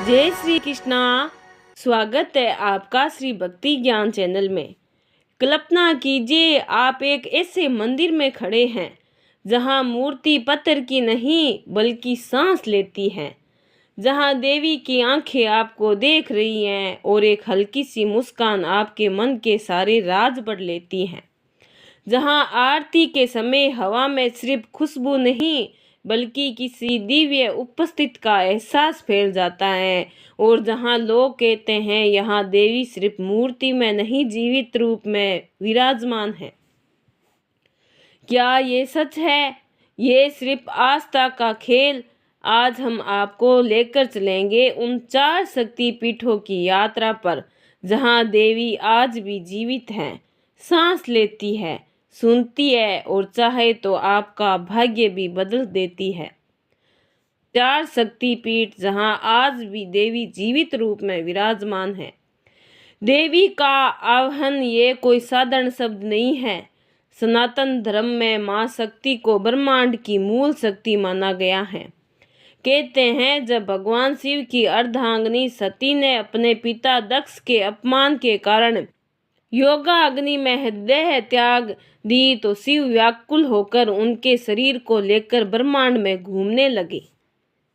जय श्री कृष्णा। स्वागत है आपका श्री भक्ति ज्ञान चैनल में। कल्पना कीजिए आप एक ऐसे मंदिर में खड़े हैं जहां मूर्ति पत्थर की नहीं बल्कि सांस लेती है, जहां देवी की आंखें आपको देख रही हैं और एक हल्की सी मुस्कान आपके मन के सारे राज पढ़ लेती हैं, जहां आरती के समय हवा में सिर्फ खुशबू नहीं बल्कि किसी दिव्य उपस्थित का एहसास फैल जाता है, और जहां लोग कहते हैं यहाँ देवी सिर्फ मूर्ति में नहीं जीवित रूप में विराजमान है। क्या ये सच है? ये सिर्फ आस्था का खेल? आज हम आपको लेकर चलेंगे उन 4 शक्ति पीठों की यात्रा पर जहां देवी आज भी जीवित है, सांस लेती है, सुनती है और चाहे तो आपका भाग्य भी बदल देती है। 4 शक्तिपीठ जहां आज भी देवी जीवित रूप में विराजमान है। देवी का आह्वान ये कोई साधारण शब्द नहीं है। सनातन धर्म में मां शक्ति को ब्रह्मांड की मूल शक्ति माना गया है। कहते हैं जब भगवान शिव की अर्धांगिनी सती ने अपने पिता दक्ष के अपमान के कारण योगा अग्नि में हृदय त्याग दी तो शिव व्याकुल होकर उनके शरीर को लेकर ब्रह्मांड में घूमने लगे।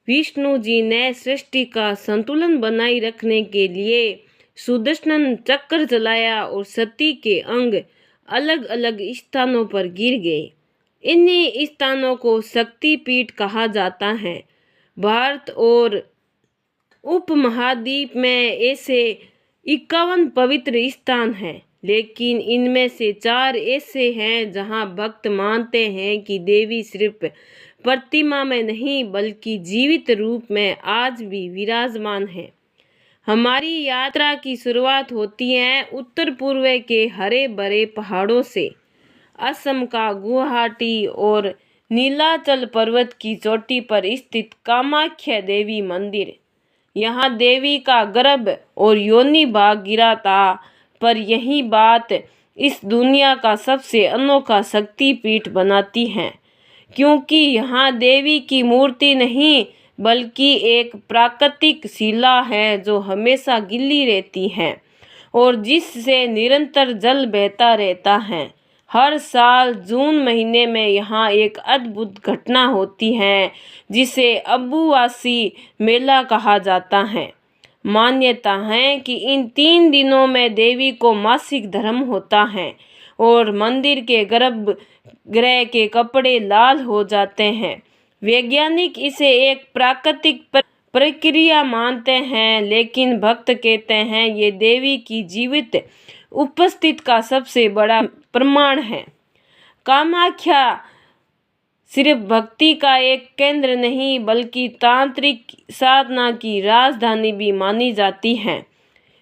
विष्णु जी ने सृष्टि का संतुलन बनाए रखने के लिए सुदर्शन चक्र चलाया और सती के अंग अलग अलग स्थानों पर गिर गए। इन्हीं स्थानों को शक्तिपीठ कहा जाता है। भारत और उपमहाद्वीप में ऐसे 51 पवित्र स्थान हैं, लेकिन इनमें से 4 ऐसे हैं जहां भक्त मानते हैं कि देवी सिर्फ प्रतिमा में नहीं बल्कि जीवित रूप में आज भी विराजमान है। हमारी यात्रा की शुरुआत होती है उत्तर पूर्व के हरे भरे पहाड़ों से। असम का गुवाहाटी और नीलाचल पर्वत की चोटी पर स्थित कामाख्या देवी मंदिर। यहाँ देवी का गर्भ और योनि भाग गिरा था, पर यही बात इस दुनिया का सबसे अनोखा शक्तिपीठ बनाती है, क्योंकि यहाँ देवी की मूर्ति नहीं बल्कि एक प्राकृतिक शिला है जो हमेशा गीली रहती है और जिससे निरंतर जल बहता रहता है। हर साल जून महीने में यहाँ एक अद्भुत घटना होती है जिसे अम्बुवासी मेला कहा जाता है। मान्यता है कि इन 3 दिनों में देवी को मासिक धर्म होता है और मंदिर के गर्भगृह के कपड़े लाल हो जाते हैं। वैज्ञानिक इसे एक प्राकृतिक प्रक्रिया मानते हैं, लेकिन भक्त कहते हैं ये देवी की जीवित उपस्थिति का सबसे बड़ा प्रमाण है। कामाख्या सिर्फ भक्ति का एक केंद्र नहीं बल्कि तांत्रिक साधना की राजधानी भी मानी जाती है।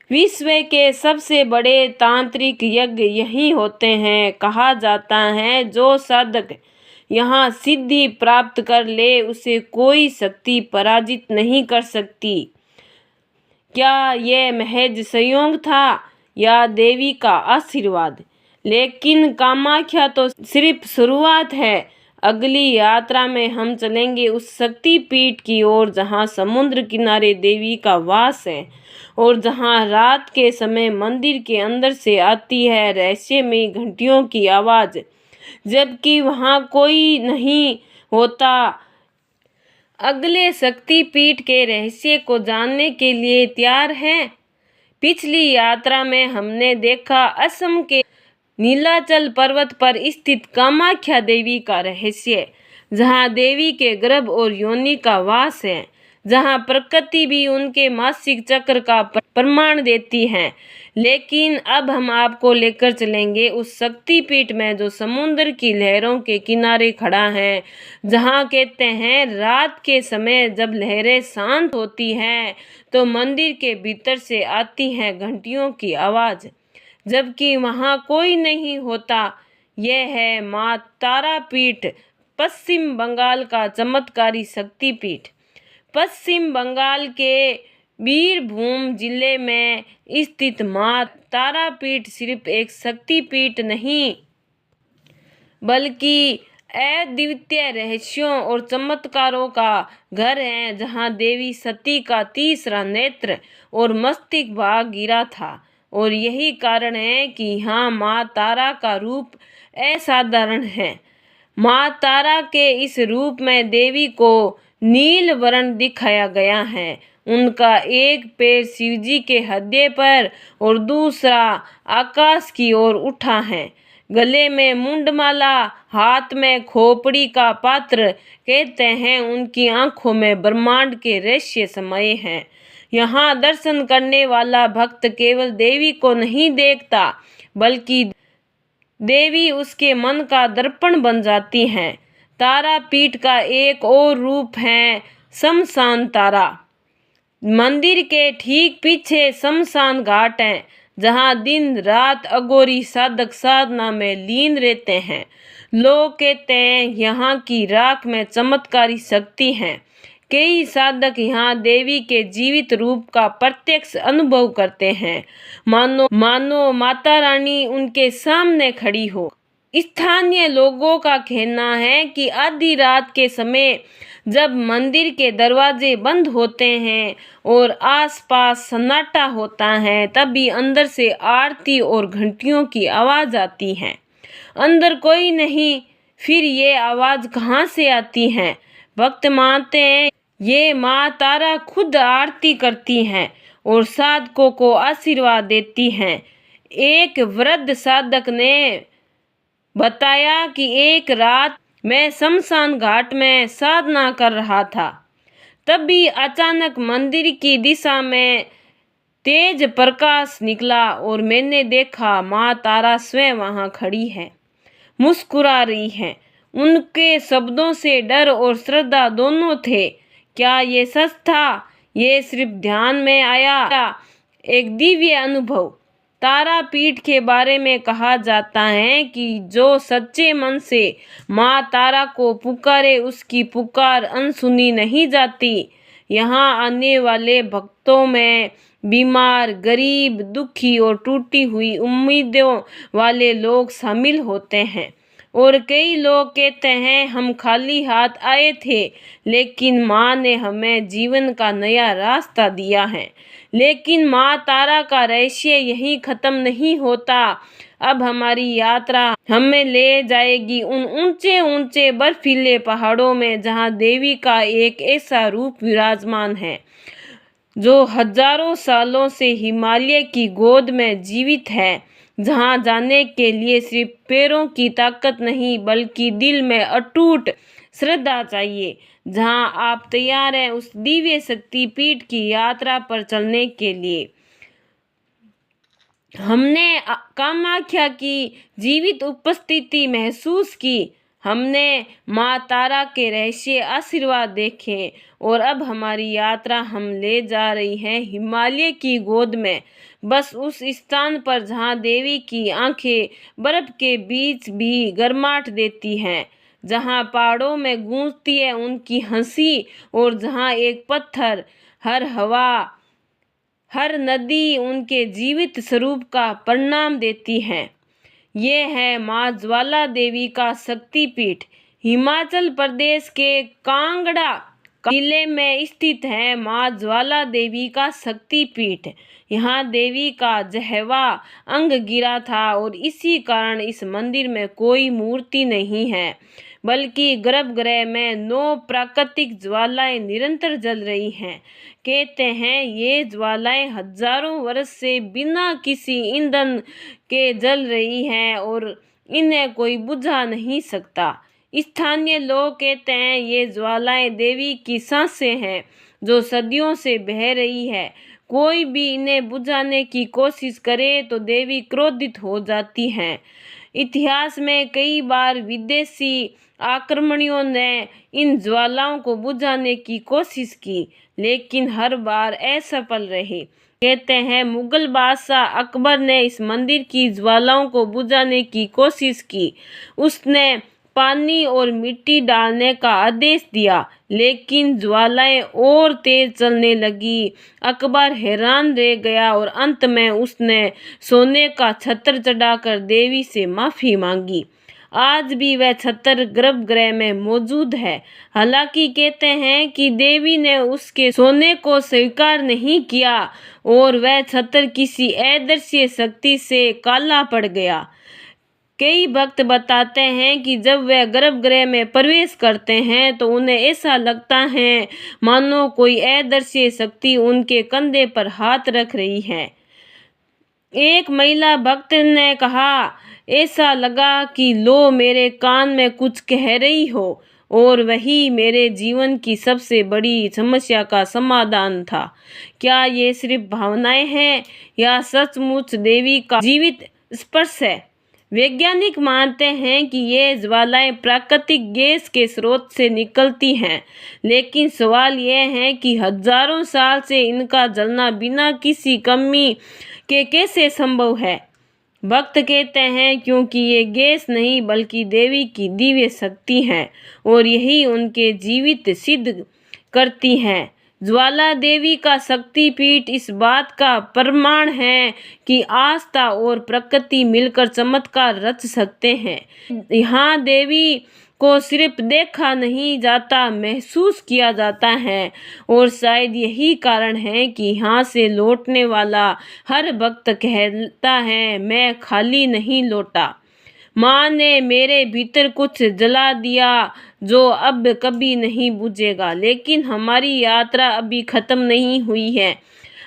विश्व के सबसे बड़े तांत्रिक यज्ञ यहीं होते हैं। कहा जाता है जो साधक यहाँ सिद्धि प्राप्त कर ले उसे कोई शक्ति पराजित नहीं कर सकती। क्या यह महज संयोग था या देवी का आशीर्वाद? लेकिन कामाख्या तो सिर्फ शुरुआत है। अगली यात्रा में हम चलेंगे उस शक्तिपीठ की ओर जहाँ समुद्र किनारे देवी का वास है और जहाँ रात के समय मंदिर के अंदर से आती है रहस्यमयी घंटियों की आवाज़, जबकि वहाँ कोई नहीं होता। अगले शक्तिपीठ के रहस्य को जानने के लिए तैयार हैं? पिछली यात्रा में हमने देखा असम के नीलाचल पर्वत पर स्थित कामाख्या देवी का रहस्य, जहाँ देवी के गर्भ और योनि का वास है, जहाँ प्रकृति भी उनके मासिक चक्र का प्रमाण देती है। लेकिन अब हम आपको लेकर चलेंगे उस शक्तिपीठ में जो समुद्र की लहरों के किनारे खड़ा है, जहाँ कहते हैं रात के समय जब लहरें शांत होती हैं तो मंदिर के भीतर से आती है घंटियों की आवाज़, जबकि वहाँ कोई नहीं होता। यह है माँ तारापीठ, पश्चिम बंगाल का चमत्कारी शक्तिपीठ। पश्चिम बंगाल के बीरभूम जिले में स्थित माँ तारापीठ सिर्फ एक शक्तिपीठ नहीं बल्कि अद्वितीय रहस्यों और चमत्कारों का घर है, जहाँ देवी सती का तीसरा नेत्र और मस्तिष्क भाग गिरा था। और यही कारण है कि यहाँ माँ तारा का रूप असाधारण है। माँ तारा के इस रूप में देवी को नील वर्ण दिखाया गया है। उनका एक पैर शिवजी के हृदय पर और दूसरा आकाश की ओर उठा है। गले में मुंडमाला, हाथ में खोपड़ी का पात्र। कहते हैं उनकी आंखों में ब्रह्मांड के रहस्य समाये हैं। यहाँ दर्शन करने वाला भक्त केवल देवी को नहीं देखता, बल्कि देवी उसके मन का दर्पण बन जाती हैं। तारापीठ का एक और रूप है शमशान तारा। मंदिर के ठीक पीछे शमशान घाट है, जहाँ दिन रात अघोरी साधक साधना में लीन रहते हैं। लोग कहते हैं यहाँ की राख में चमत्कारी शक्ति है। कई साधक यहाँ देवी के जीवित रूप का प्रत्यक्ष अनुभव करते हैं, मानो माता रानी उनके सामने खड़ी हो। स्थानीय लोगों का कहना है कि आधी रात के समय जब मंदिर के दरवाजे बंद होते हैं और आसपास सन्नाटा होता है, तभी अंदर से आरती और घंटियों की आवाज आती है। अंदर कोई नहीं, फिर ये आवाज कहाँ से आती है? भक्त मानते हैं ये माँ तारा खुद आरती करती हैं और साधकों को आशीर्वाद देती हैं। एक वृद्ध साधक ने बताया कि एक रात मैं शमशान घाट में साधना कर रहा था, तभी अचानक मंदिर की दिशा में तेज प्रकाश निकला और मैंने देखा माँ तारा स्वयं वहाँ खड़ी है, मुस्कुरा रही है। उनके शब्दों से डर और श्रद्धा दोनों थे। क्या ये सच था? ये सिर्फ ध्यान में आया एक दिव्य अनुभव। तारापीठ के बारे में कहा जाता है कि जो सच्चे मन से माँ तारा को पुकारे, उसकी पुकार अनसुनी नहीं जाती। यहाँ आने वाले भक्तों में बीमार, गरीब, दुखी और टूटी हुई उम्मीदों वाले लोग शामिल होते हैं। और कई लोग कहते हैं हम खाली हाथ आए थे, लेकिन माँ ने हमें जीवन का नया रास्ता दिया है। लेकिन माँ तारा का रहस्य यहीं खत्म नहीं होता। अब हमारी यात्रा हमें ले जाएगी उन ऊंचे ऊंचे बर्फीले पहाड़ों में, जहाँ देवी का एक ऐसा रूप विराजमान है जो हजारों सालों से हिमालय की गोद में जीवित है। जहाँ जाने के लिए सिर्फ पैरों की ताकत नहीं, बल्कि दिल में अटूट श्रद्धा चाहिए। जहाँ आप तैयार हैं उस दिव्य शक्ति पीठ की यात्रा पर चलने के लिए। हमने कामाख्या की जीवित उपस्थिति महसूस की, हमने माँ तारा के रहस्य आशीर्वाद देखे, और अब हमारी यात्रा हम ले जा रही है हिमालय की गोद में, बस उस स्थान पर जहाँ देवी की आंखें बर्फ के बीच भी गर्माहट देती हैं, जहाँ पहाड़ों में गूंजती है उनकी हंसी, और जहाँ एक पत्थर, हर हवा, हर नदी उनके जीवित स्वरूप का प्रणाम देती है। ये है माँ ज्वाला देवी का शक्तिपीठ। हिमाचल प्रदेश के कांगड़ा जिले में स्थित है माँ ज्वाला देवी का शक्तिपीठ। यहाँ देवी का जहवा अंग गिरा था और इसी कारण इस मंदिर में कोई मूर्ति नहीं है, बल्कि गर्भगृह में 9 प्राकृतिक ज्वालाएं निरंतर जल रही हैं। कहते हैं ये ज्वालाएं हजारों वर्ष से बिना किसी ईंधन के जल रही हैं और इन्हें कोई बुझा नहीं सकता। स्थानीय लोग कहते हैं ये ज्वालाएं देवी की सांसें हैं जो सदियों से बह रही है। कोई भी इन्हें बुझाने की कोशिश करे तो देवी क्रोधित हो जाती हैं। इतिहास में कई बार विदेशी आक्रमणियों ने इन ज्वालाओं को बुझाने की कोशिश की, लेकिन हर बार असफल रहे। कहते हैं मुगल बादशाह अकबर ने इस मंदिर की ज्वालाओं को बुझाने की कोशिश की। उसने पानी और मिट्टी डालने का आदेश दिया, लेकिन ज्वालाएं और तेज चलने लगी। अकबर हैरान रह गया और अंत में उसने सोने का छत्र चढ़ाकर देवी से माफी मांगी। आज भी वह छतर गर्भगृह में मौजूद है। हालांकि कहते हैं कि देवी ने उसके सोने को स्वीकार नहीं किया और वह छतर किसी अदृश्य शक्ति से काला पड़ गया। कई भक्त बताते हैं कि जब वे गर्भगृह में प्रवेश करते हैं तो उन्हें ऐसा लगता है मानो कोई अदृश्य शक्ति उनके कंधे पर हाथ रख रही है। एक महिला भक्त ने कहा, ऐसा लगा कि लो मेरे कान में कुछ कह रही हो और वही मेरे जीवन की सबसे बड़ी समस्या का समाधान था। क्या ये सिर्फ भावनाएं हैं या सचमुच देवी का जीवित स्पर्श है? वैज्ञानिक मानते हैं कि ये ज्वालाएं प्राकृतिक गैस के स्रोत से निकलती हैं, लेकिन सवाल यह है कि हजारों साल से इनका जलना बिना किसी कमी के कैसे संभव है? भक्त कहते हैं क्योंकि ये गैस नहीं बल्कि देवी की दिव्य शक्ति है और यही उनके जीवित सिद्ध करती हैं। ज्वाला देवी का शक्तिपीठ इस बात का प्रमाण है कि आस्था और प्रकृति मिलकर चमत्कार रच सकते हैं। यहाँ देवी को सिर्फ देखा नहीं जाता, महसूस किया जाता है और शायद यही कारण है कि यहाँ से लौटने वाला हर भक्त कहता है, मैं खाली नहीं लौटा। माँ ने मेरे भीतर कुछ जला दिया जो अब कभी नहीं बुझेगा। लेकिन हमारी यात्रा अभी खत्म नहीं हुई है।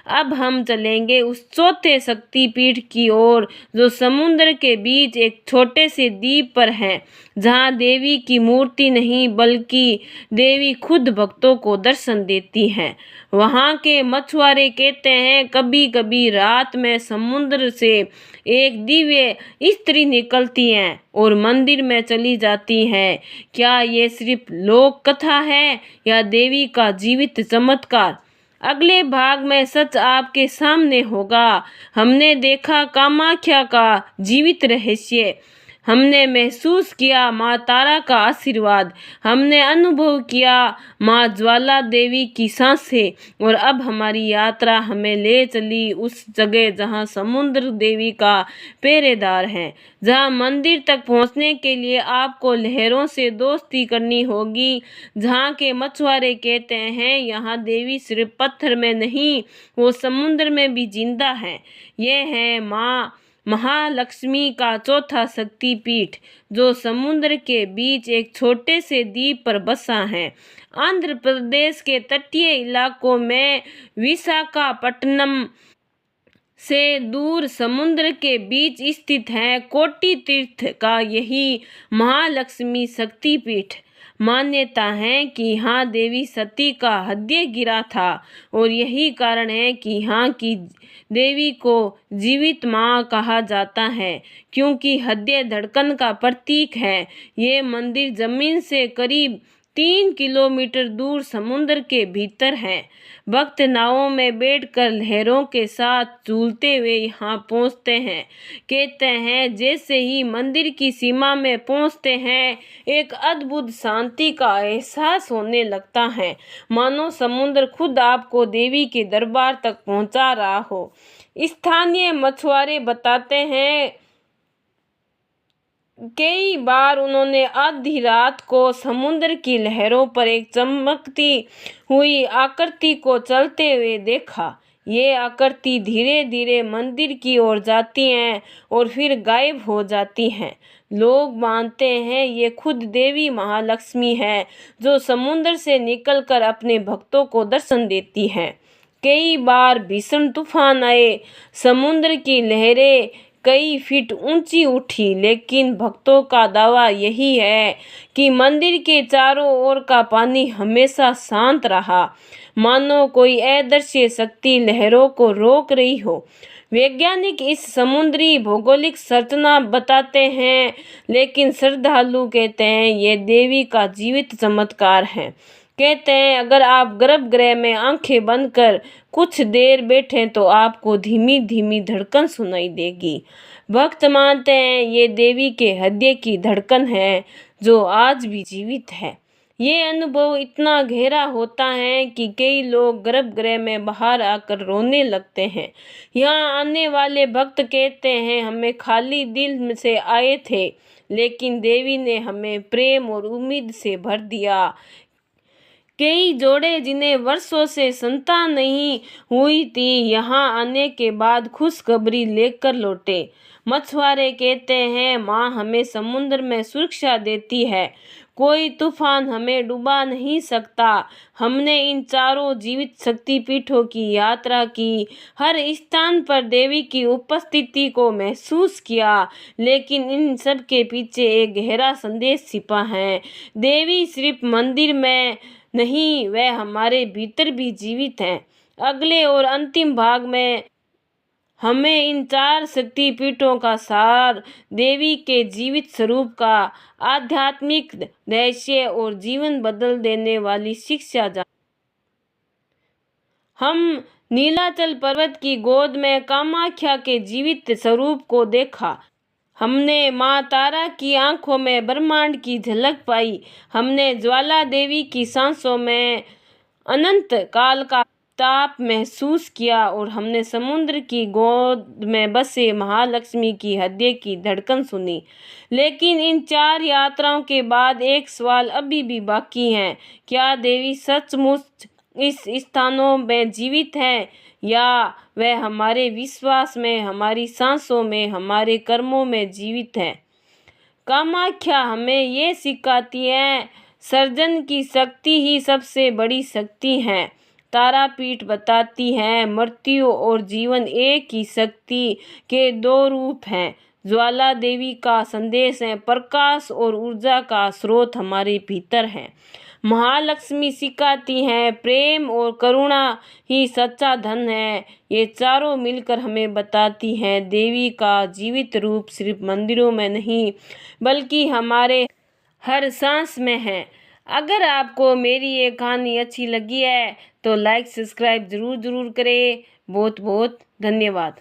अब हम चलेंगे उस चौथे शक्तिपीठ की ओर जो समुद्र के बीच एक छोटे से द्वीप पर है, जहाँ देवी की मूर्ति नहीं बल्कि देवी खुद भक्तों को दर्शन देती है। वहाँ के मछुआरे कहते हैं कभी कभी रात में समुद्र से एक दिव्य स्त्री निकलती हैं और मंदिर में चली जाती है। क्या ये सिर्फ लोक कथा है या देवी का जीवित चमत्कार? अगले भाग में सच आपके सामने होगा। हमने देखा कामाख्या का जीवित रहस्य, हमने महसूस किया माँ तारा का आशीर्वाद, हमने अनुभव किया माँ ज्वाला देवी की सांसें और अब हमारी यात्रा हमें ले चली उस जगह जहाँ समुद्र देवी का पहरेदार है, जहाँ मंदिर तक पहुँचने के लिए आपको लहरों से दोस्ती करनी होगी, जहाँ के मछुआरे कहते हैं यहाँ देवी सिर्फ पत्थर में नहीं वो समुद्र में भी जिंदा है। यह है माँ महालक्ष्मी का चौथा शक्तिपीठ जो समुद्र के बीच एक छोटे से द्वीप पर बसा है। आंध्र प्रदेश के तटीय इलाकों में विशाखापट्टनम से दूर समुद्र के बीच स्थित है कोटि तीर्थ का यही महालक्ष्मी शक्तिपीठ। मान्यता है कि यहाँ देवी सती का हृदय गिरा था और यही कारण है कि यहाँ की देवी को जीवित माँ कहा जाता है, क्योंकि हृदय धड़कन का प्रतीक है। ये मंदिर जमीन से करीब 3 किलोमीटर दूर समुद्र के भीतर है। भक्त नावों में बैठकर लहरों के साथ झूलते हुए यहाँ पहुँचते हैं। कहते हैं जैसे ही मंदिर की सीमा में पहुँचते हैं एक अद्भुत शांति का एहसास होने लगता है, मानो समुद्र खुद आपको देवी के दरबार तक पहुँचा रहा हो। स्थानीय मछुआरे बताते हैं कई बार उन्होंने आधी रात को समुद्र की लहरों पर एक चमकती हुई आकृति को चलते हुए देखा। ये आकृति धीरे धीरे मंदिर की ओर जाती हैं और फिर गायब हो जाती हैं। लोग मानते हैं ये खुद देवी महालक्ष्मी है जो समुद्र से निकलकर अपने भक्तों को दर्शन देती है। कई बार भीषण तूफान आए, समुद्र की लहरें कई फीट ऊंची उठी, लेकिन भक्तों का दावा यही है कि मंदिर के चारों ओर का पानी हमेशा शांत रहा, मानो कोई अदृश्य शक्ति लहरों को रोक रही हो। वैज्ञानिक इस समुद्री भौगोलिक संरचना बताते हैं, लेकिन श्रद्धालु कहते हैं ये देवी का जीवित चमत्कार है। कहते हैं अगर आप गर्भगृह में आंखें बंद कर कुछ देर बैठें तो आपको धीमी धीमी धड़कन सुनाई देगी। भक्त मानते हैं ये देवी के हृदय की धड़कन है जो आज भी जीवित है। ये अनुभव इतना गहरा होता है कि कई लोग गर्भगृह में बाहर आकर रोने लगते हैं। यहाँ आने वाले भक्त कहते हैं, हमें खाली दिल से आए थे, लेकिन देवी ने हमें प्रेम और उम्मीद से भर दिया। कई जोड़े जिन्हें वर्षों से संतान नहीं हुई थी, यहाँ आने के बाद खुशखबरी लेकर लौटे। मछुआरे कहते हैं, माँ हमें समुद्र में सुरक्षा देती है, कोई तूफान हमें डुबा नहीं सकता। हमने इन चारों जीवित शक्तिपीठों की यात्रा की, हर स्थान पर देवी की उपस्थिति को महसूस किया, लेकिन इन सब के पीछे एक गहरा संदेश छिपा है। देवी सिर्फ मंदिर में नहीं, वह हमारे भीतर भी जीवित हैं। अगले और अंतिम भाग में हमें इन चार शक्तिपीठों का सार, देवी के जीवित स्वरूप का आध्यात्मिक रहस्य और जीवन बदल देने वाली शिक्षा हम नीलाचल पर्वत की गोद में कामाख्या के जीवित स्वरूप को देखा। हमने माँ तारा की आंखों में ब्रह्मांड की झलक पाई। हमने ज्वाला देवी की सांसों में अनंत काल का ताप महसूस किया और हमने समुद्र की गोद में बसे महालक्ष्मी की हृदय की धड़कन सुनी। लेकिन इन चार यात्राओं के बाद एक सवाल अभी भी बाकी है, क्या देवी सचमुच इस स्थानों में जीवित है, या वह हमारे विश्वास में, हमारी सांसों में, हमारे कर्मों में जीवित है। कामाख्या हमें ये सिखाती है, सर्जन की शक्ति ही सबसे बड़ी शक्ति है। तारापीठ बताती है, मृत्यु और जीवन एक ही शक्ति के दो रूप हैं। ज्वाला देवी का संदेश है, प्रकाश और ऊर्जा का स्रोत हमारे भीतर है। महालक्ष्मी सिखाती हैं, प्रेम और करुणा ही सच्चा धन है। ये चारों मिलकर हमें बताती हैं, देवी का जीवित रूप सिर्फ मंदिरों में नहीं, बल्कि हमारे हर सांस में है। अगर आपको मेरी ये कहानी अच्छी लगी है तो लाइक सब्सक्राइब ज़रूर करें। बहुत बहुत धन्यवाद।